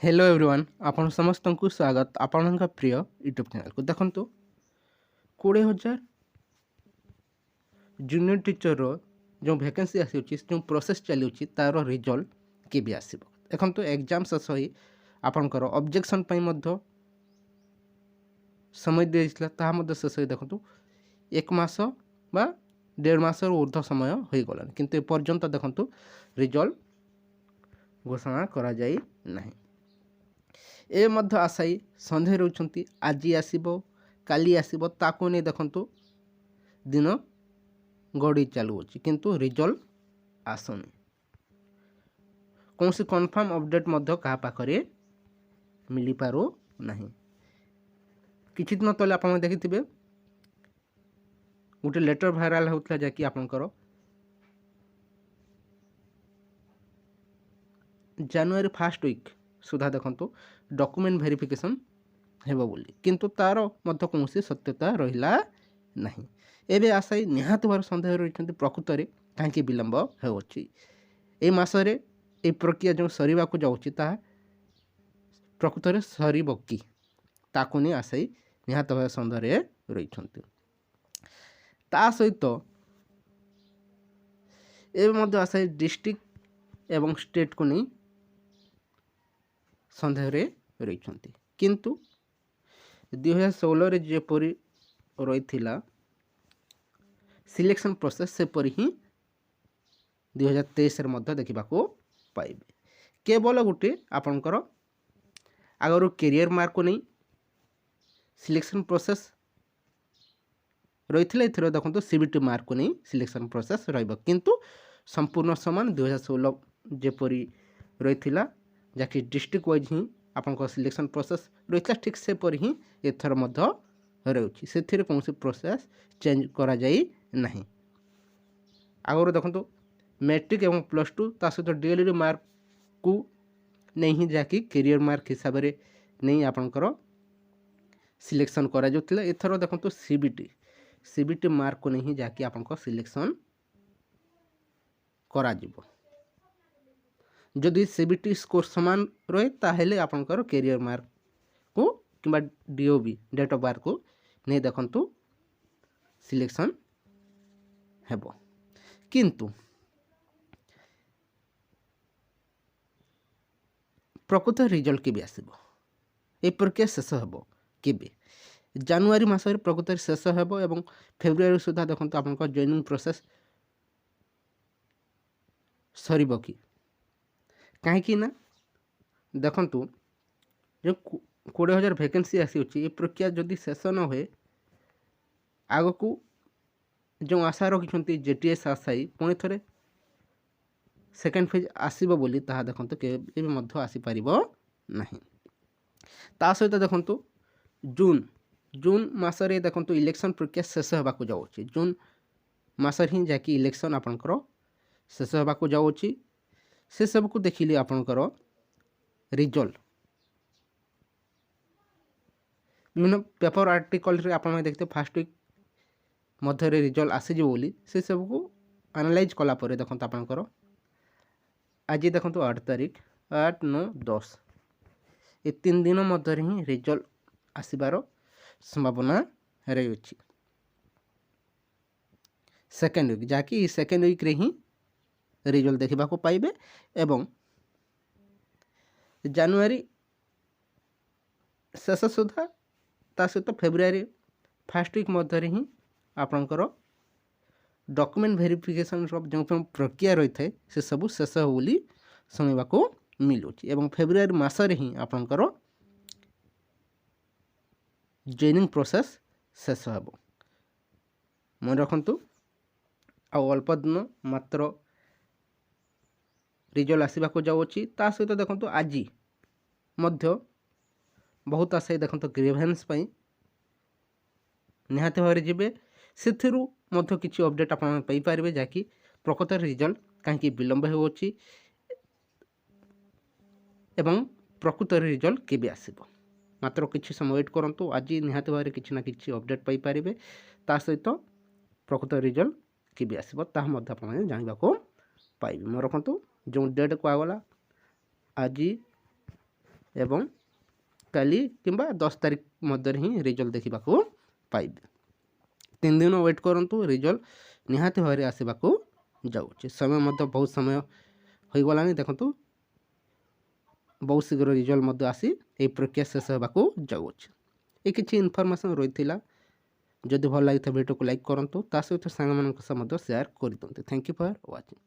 Hello everyone आपण समस्त को स्वागत आपण प्रिय यूट्यूब चैनल को देखो 20,000 जूनियर टीचर रो जो वैकेंसी आसी जो प्रोसेस चली तार रिजल्ट के आसो देखो एग्जाम शेष हो आपणकर ऑब्जेक्शन समय दिया शेष हो देखो 1 मास बा 1.5 मास ऊर्ध्व समय हो गला किंतु एपर्यंत देखो रिजल्ट घोषणा करा जाई नहीं। ए मध्य आशायी सन्देह रोचंती आज आसीबो काली आसीबो ताको नहीं देखंतु दिन गड़ी चलुची किंतु रिजल्ट आसुनी कौन सी कन्फर्म अपडेट मध्य कहा पाखरे मिली पारो नहीं। किछि दिन तले आपण देखिथिबे गोटे लेटर भाइराल होतला जाकि आपनकर जनवरी फर्स्ट वीक सुधा देखंतु डॉक्यूमेंट वेरिफिकेशन हेबो बोली किंतु तार मध्य कौन सत्यता रहिला नहीं। एबे आशायी निहात भार सन्देह रही प्रकृत में कहीं विलंब होची ए मासरे ए प्रक्रिया जो सरीबा को जाउची ता प्रकृत में सरीब कि ताकू नहीं आशायी निहात भाव सन्देह रही सहित एवं आशायी डिस्ट्रिक्ट एवं स्टेट को नहीं सन्देह रही किंतु 2016 जेपरी रही सिलेक्शन प्रोसेस सेपरी ही 2023 देखा पाइबे केवल गोटे आपणकर आगर कैरियर मार्क को नहीं सिलेक्शन प्रोसेस रही एथर देखो सीबीटी मार्क को नहीं सिलेक्शन प्रोसेस किंतु संपूर्ण समान 2016 जेपरी रही जहाँकि डिस्ट्रिक्ट वाइज ही आपन सिलेक्शन प्रोसेस रही ठीक से पर ही एथर रही से कौन प्रोसेस चेंज करा जाई नहीं। आगर देखो मैट्रिक एवं +2 ता सहित डीएलडी मार्क को नहीं जहाँकि कैरियर मार्क हिसाब से नहीं आपनकर सिलेक्शन करा जाउथिला एथर देखो सीबीटी मार्क को नहीं जहाँकि आपनकर सिलेक्शन करा जिवो जदि सीबीटी स्कोर समान रहे ताहेले आपनकर कैरियर मार्क को किंबा डीओबी डेट ऑफ बर्थ को नहीं देखंतु सिलेक्शन हेबो किंतु प्रकृत रिजल्ट के आसबो ए प्रक्रिया शेष हेबो केबे जनवरी मासरे प्रकृत शेष हेबो एवं फेब्रुआरी सुधा देखंतु आपनकर जॉइनिंग प्रोसेस सरीबो कि कहीं ना देखंतु जो 20,000 वैकेंसी आसी ये प्रक्रिया जदि शेष न हुए आग को जो आशा रखिंट जेटीएस आशायी पुणी थे सेकेंड फेज आसब बोली ताहा देखंतु के मध्य आसीपार नहीं। ता सहित देखंतु जून मासरे देखंतु इलेक्शन प्रक्रिया शेष होबाकू जाउची जून मासर ही जाकि इलेक्शन आपनकर शेष होबाकू जाउची से सब को देखिले आपनकर रिजल्ट विभिन्न पेपर आर्टिकल रे आपन देखते फर्स्ट वीक मध्य रिजल्ट आसी जो बोली से सब को एनालाइज कला पर देखंतु आपनकर आज देखंतु 8 तारीख 8, 9, 10 ये 3 दिन मध्य ही रिजल्ट आसीबार संभावना रही अछि सेकेंड वीक जाकि सेकेंड वीक रे ही रिजल्ट देखा पाइबे एवं जनवरी शेष सुधा ता सहित फेब्रुआरी फर्स्ट वीक मध्य ही आपणकर डॉक्यूमेंट वेरिफिकेशन जो प्रक्रिया रही है से सब शेष हो बोली शुणा को मिलूँ एवं फेब्रुआरी मासरे ही आपणकर जॉइनिंग प्रोसेस शेष हो मन रखु अल्प दिन मात्र रिजल्ट आसवाक जाऊँगी ता सहित देखो आज मध्य बहुत आशायी देखो ग्रीवेंस निहाती भाव जी से किसी अपडेट आपरे जहाँकि प्रकृत रिजल्ट कहीं विलंब होची एवं प्रकृत रिजल्ट केबे आसीबो मात्र किसी समय वेट करंतु आज निहाती भाव किसी ना किसी अपडेट पाइपारे ता सहित प्रकृत रिजल्ट केबे आसीबो ताहा मध्य आपने जानिबा को पाइबे। मन रखु जो डेट को आगला आज ଏବଂ କାଲି କିମ୍ବା 10 ତାରିଖ ମଧ୍ୟରେ ହିଁ ରେଜଲ୍ଟ ଦେଖିବାକୁ ପାଇବେ। 3 ଦିନ ୱେଟ୍ କରନ୍ତୁ, ରେଜଲ୍ଟ ନିହାତି ଭାବରେ ଆସିବାକୁ ଯାଉଛି। ସମୟ ମଧ୍ୟ ବହୁତ ସମୟ ହୋଇଗଲାଣି, ଦେଖନ୍ତୁ ବହୁତ ଶୀଘ୍ର ରେଜଲ୍ଟ ମଧ୍ୟ ଆସି ଏହି ପ୍ରକ୍ରିୟା ଶେଷ ହେବାକୁ ଯାଉଅଛି। ଏ କିଛି ଇନଫର୍ମେସନ୍ ରହିଥିଲା। ଯଦି ଭଲ ଲାଗିଥାଏ ଭିଡ଼ିଓକୁ ଲାଇକ୍ କରନ୍ତୁ, ତା ସହିତ ସାଙ୍ଗମାନଙ୍କ ସହ ମଧ୍ୟ ସେୟାର କରିଦିଅନ୍ତୁ। Thank you for watching.